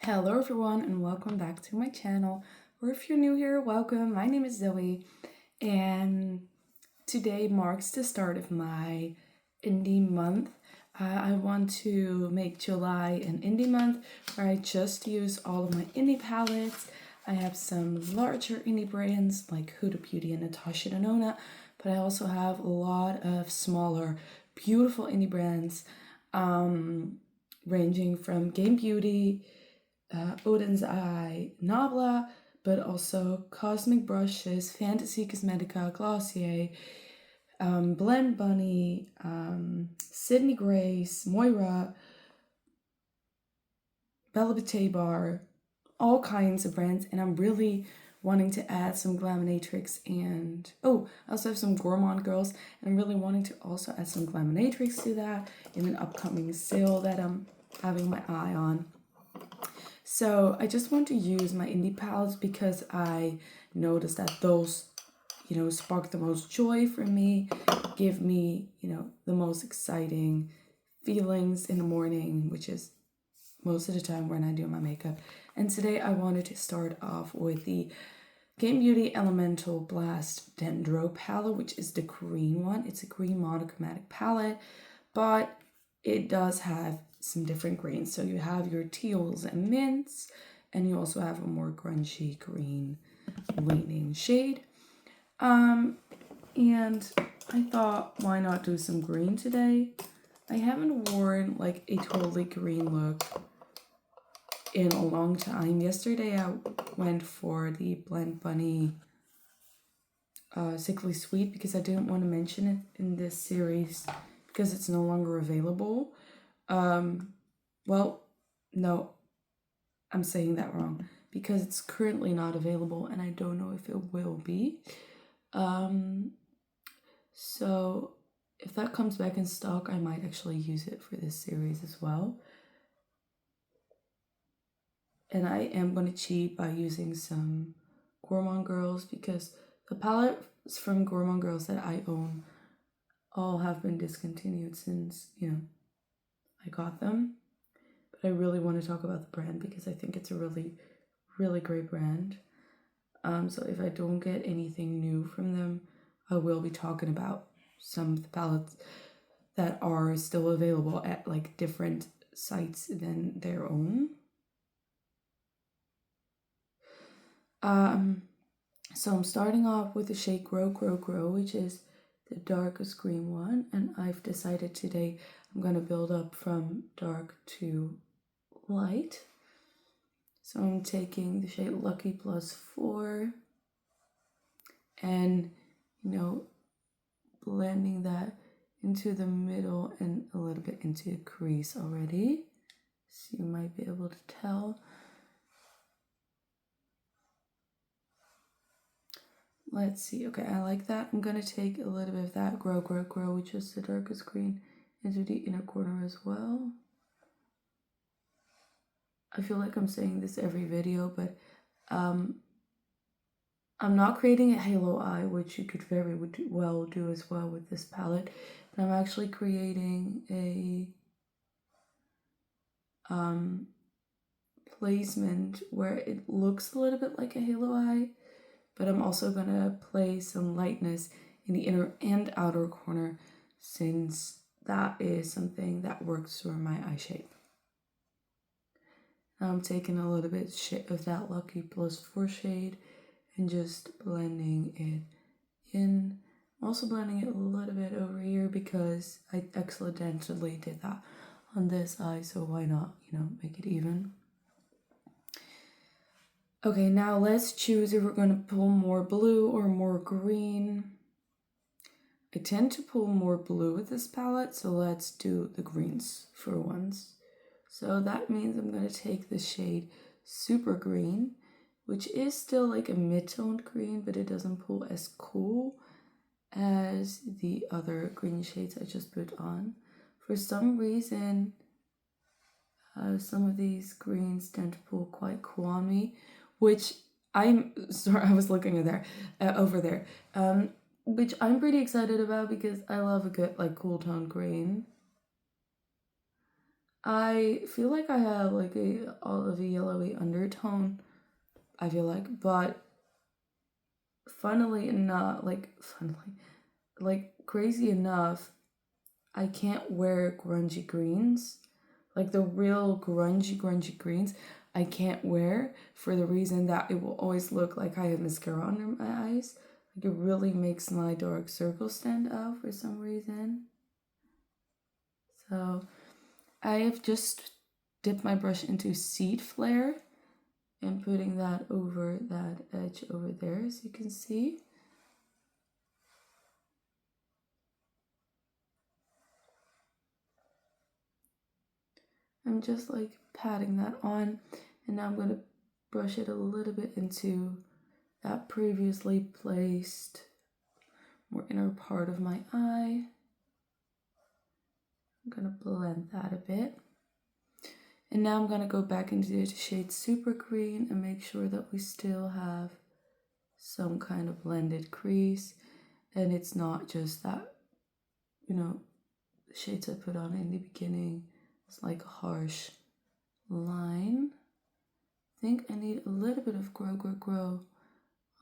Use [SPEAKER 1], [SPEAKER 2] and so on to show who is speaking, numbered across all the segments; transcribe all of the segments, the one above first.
[SPEAKER 1] Hello everyone and welcome back to my channel, or if you're new here, welcome. My name is Zoe and today marks the start of my indie month. I want to make July an indie month where I just use all of my indie palettes. I have some larger indie brands like Huda Beauty and Natasha Denona, but I also have a lot of smaller beautiful indie brands ranging from Game Beauty, Odin's Eye, Nabla, but also Cosmic Brushes, Fantasy Cosmetica, Glossier, Blend Bunny, Sydney Grace, Moira, Bella Boutte Bar, all kinds of brands, and I'm really wanting to add some Glaminatrix and I also have some Gourmand Girls, and I'm really wanting to also add some Glaminatrix to that in an upcoming sale that I'm having my eye on. So I just want to use my indie palettes because I noticed that those, spark the most joy for me, give me, the most exciting feelings in the morning, which is most of the time when I do my makeup. And today I wanted to start off with the Game Beauty Elemental Blast Dendro palette, which is the green one. It's a green monochromatic palette, but it does have some different greens. So you have your teals and mints, and you also have a more grungy green leaning shade. And I thought, why not do some green today? I haven't worn like a totally green look in a long time. Yesterday I went for the Blend Bunny Sickly Sweet because I didn't want to mention it in this series because it's no longer available. Well, no, I'm saying that wrong because it's currently not available and I don't know if it will be. So if that comes back in stock, I might actually use it for this series as well. And I am going to cheat by using some Gourmand Girls because the palettes from Gourmand Girls that I own all have been discontinued since, I got them. But I really want to talk about the brand because I think it's a really, really great brand. So if I don't get anything new from them, I will be talking about some of the palettes that are still available at like different sites than their own. So I'm starting off with the shade Grow Grow Grow, which is the darkest green one, and I've decided today I'm going to build up from dark to light. So I'm taking the shade Lucky Plus 4 and, blending that into the middle and a little bit into the crease already. So you might be able to tell. Let's see. Okay, I like that. I'm going to take a little bit of that Grow Grow Grow, which is the darkest green, into the inner corner as well. I feel like I'm saying this every video, but I'm not creating a halo eye, which you could very well do as well with this palette. But I'm actually creating a placement where it looks a little bit like a halo eye, but I'm also going to place some lightness in the inner and outer corner since that is something that works for my eye shape. Now I'm taking a little bit of that Lucky Plus 4 shade and just blending it in. I'm also blending it a little bit over here because I accidentally did that on this eye, so why not, make it even. Okay, now let's choose if we're going to pull more blue or more green. I tend to pull more blue with this palette, so let's do the greens for once. So that means I'm going to take the shade Super Green, which is still like a mid-toned green, but it doesn't pull as cool as the other green shades I just put on. For some reason, some of these greens tend to pull quite cool on me, which I'm sorry, I was looking at there, over there, which I'm pretty excited about because I love a good like cool tone green. I feel like I have like a olive yellowy undertone, I feel but funnily enough, like crazy enough, I can't wear grungy greens. Like the real grungy greens, I can't wear for the reason that it will always look like I have mascara under my eyes. Like it really makes my dark circles stand out for some reason. So I have just dipped my brush into Seed Flare and putting that over that edge over there, as you can see. I'm just like patting that on, and now I'm going to brush it a little bit into that previously placed more inner part of my eye. I'm going to blend that a bit. And now I'm going to go back into the shade Super Green and make sure that we still have some kind of blended crease. And it's not just that, the shades I put on in the beginning. It's like a harsh line. I think I need a little bit of grow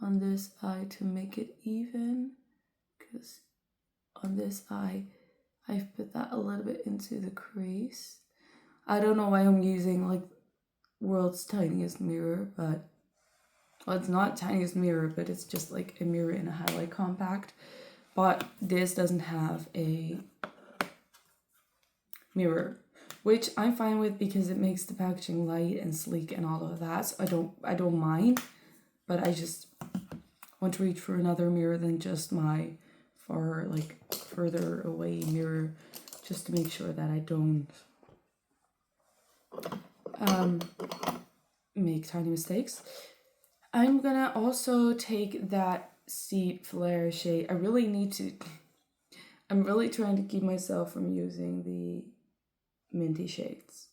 [SPEAKER 1] on this eye to make it even. Because on this eye, I've put that a little bit into the crease. I don't know why I'm using like world's tiniest mirror, but well, it's not tiniest mirror, but it's just like a mirror in a highlight compact. But this doesn't have a mirror, which I'm fine with because it makes the packaging light and sleek and all of that. So I don't mind, but I just want to reach for another mirror than just my further away mirror, just to make sure that I don't make tiny mistakes. I'm gonna also take that Seed Flare shade. I'm really trying to keep myself from using the minty shades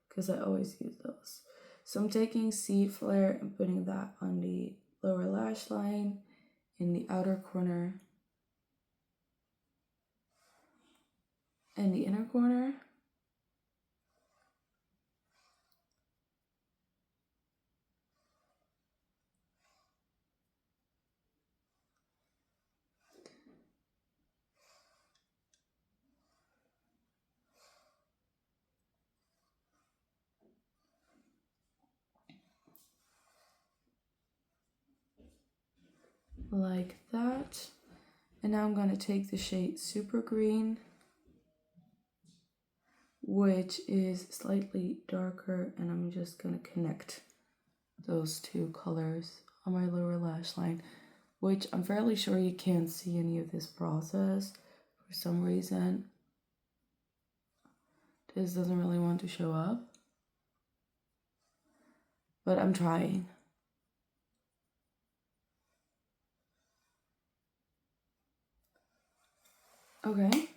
[SPEAKER 1] because I always use those. So I'm taking Seed Flare and putting that on the lower lash line in the outer corner and the inner corner. Like that. And now I'm going to take the shade Super Green, which is slightly darker, and I'm just going to connect those two colors on my lower lash line, which I'm fairly sure you can't see any of this process for some reason. This doesn't really want to show up, but I'm trying. Okay.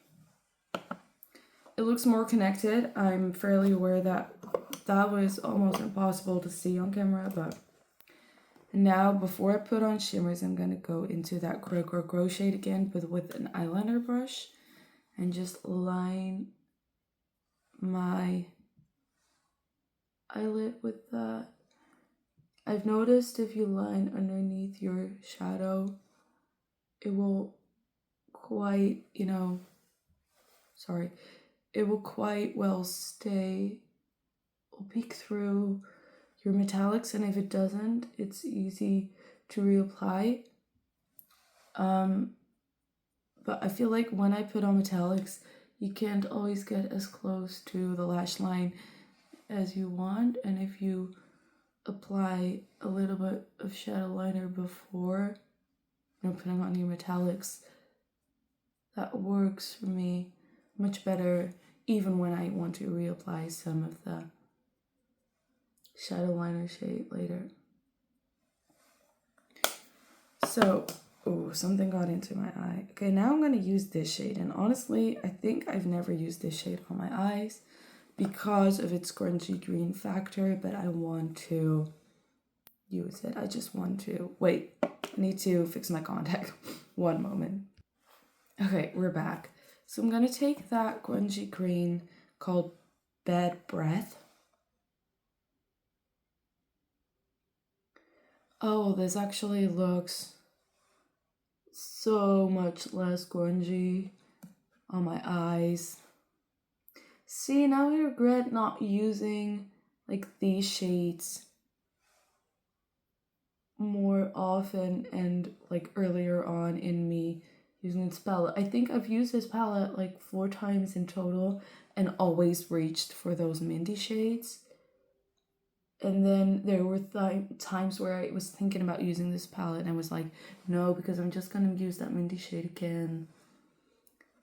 [SPEAKER 1] It looks more connected. I'm fairly aware that that was almost impossible to see on camera, but now before I put on shimmers, I'm going to go into that Grow shade again, but with an eyeliner brush, and just line my eyelid with that. I've noticed if you line underneath your shadow, it will quite, it will quite well stay, will peek through your metallics, and if it doesn't, it's easy to reapply. But I feel like when I put on metallics, you can't always get as close to the lash line as you want, and if you apply a little bit of shadow liner before putting on your metallics, that works for me much better, even when I want to reapply some of the shadow liner shade later. So, something got into my eye. Okay, now I'm going to use this shade, and honestly, I think I've never used this shade on my eyes because of its grungy green factor, but I want to use it. I just want to, wait, I need to fix my contact. One moment. Okay, we're back. So I'm going to take that grungy green called Bad Breath. Oh, this actually looks so much less grungy on my eyes. See, now I regret not using like these shades more often and like earlier on in me using this palette. I think I've used this palette like 4 times in total and always reached for those minty shades. And then there were times where I was thinking about using this palette and I was like, no, because I'm just gonna use that minty shade again.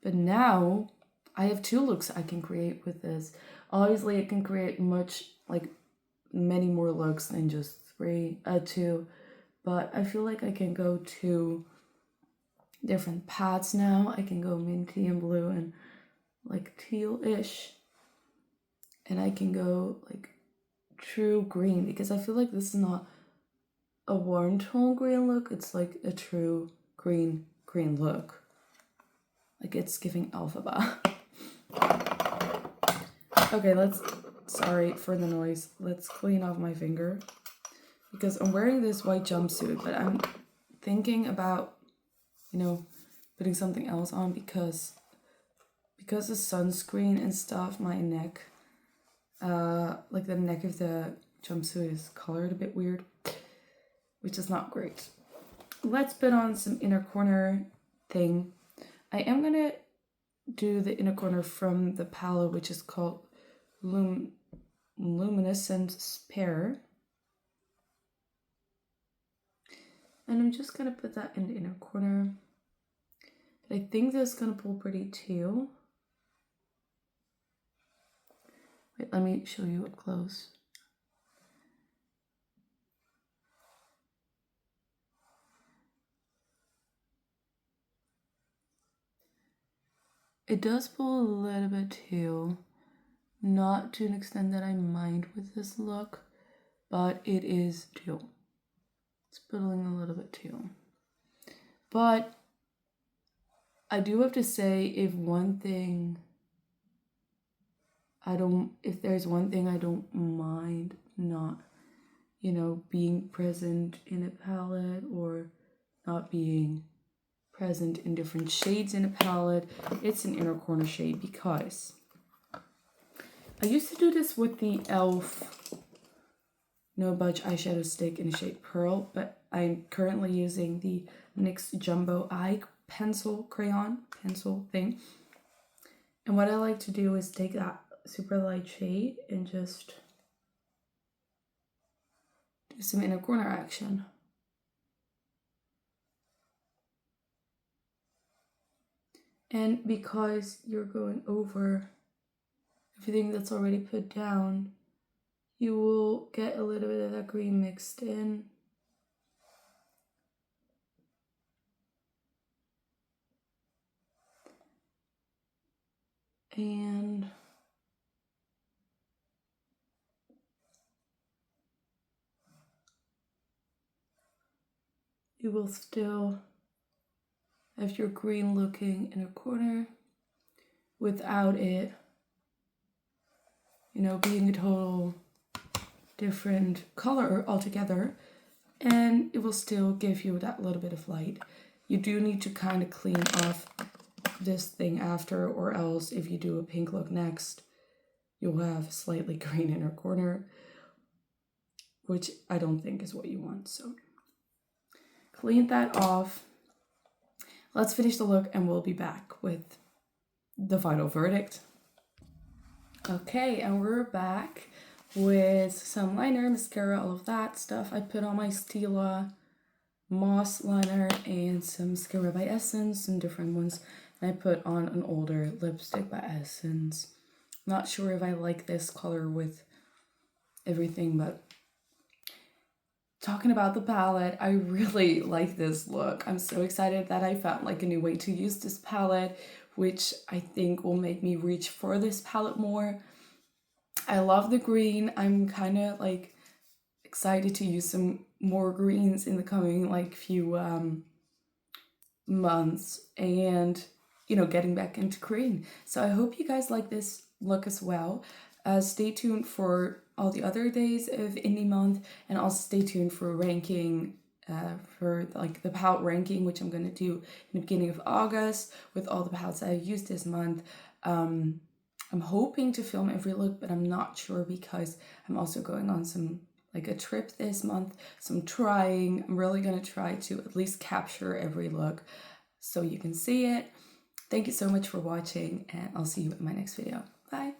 [SPEAKER 1] But now I have 2 looks I can create with this. Obviously, I can create many more looks than just 2. But I feel like I can go to different paths now. I can go minty and blue and like teal-ish. And I can go like true green because I feel like this is not a warm tone green look. It's like a true green look. Like it's giving alphabet. Okay, sorry for the noise. Let's clean off my finger. Because I'm wearing this white jumpsuit, but I'm thinking about, putting something else on because the sunscreen and stuff, my neck, like the neck of the jumpsuit is colored a bit weird, which is not great. Let's put on some inner corner thing. I am gonna do the inner corner from the palette, which is called Luminescent Spare. And I'm just gonna put that in the inner corner. But I think that's gonna pull pretty too. Wait, let me show you up close. It does pull a little bit too. Not to an extent that I mind with this look, but it is too. It's pulling a little bit too. But I do have to say, if there's one thing I don't mind not, being present in a palette or not being present in different shades in a palette, it's an inner corner shade because I used to do this with the e.l.f. No Budge eyeshadow stick in the shade Pearl, but I'm currently using the NYX Jumbo Eye pencil thing. And what I like to do is take that super light shade and just do some inner corner action. And because you're going over everything that's already put down, you will get a little bit of that green mixed in. And you will still have your green looking in a corner without it, being a total different color altogether, and it will still give you that little bit of light. You do need to kind of clean off this thing after, or else if you do a pink look next, you'll have slightly green inner corner, which I don't think is what you want. So clean that off. Let's finish the look and we'll be back with the final verdict. Okay, and we're back with some liner, mascara, all of that stuff. I put on my Stila Moss liner and some mascara by Essence, some different ones. And I put on an older lipstick by Essence. Not sure if I like this color with everything, but talking about the palette, I really like this look. I'm so excited that I found like a new way to use this palette, which I think will make me reach for this palette more. I love the green. I'm kind of like excited to use some more greens in the coming like few months and getting back into green. So I hope you guys like this look as well. Stay tuned for all the other days of indie month, and also stay tuned for ranking, for like the palette ranking, which I'm going to do in the beginning of August with all the palettes I used this month. I'm hoping to film every look, but I'm not sure because I'm also going on a trip this month. So I'm trying. I'm really going to try to at least capture every look so you can see it. Thank you so much for watching, and I'll see you in my next video. Bye.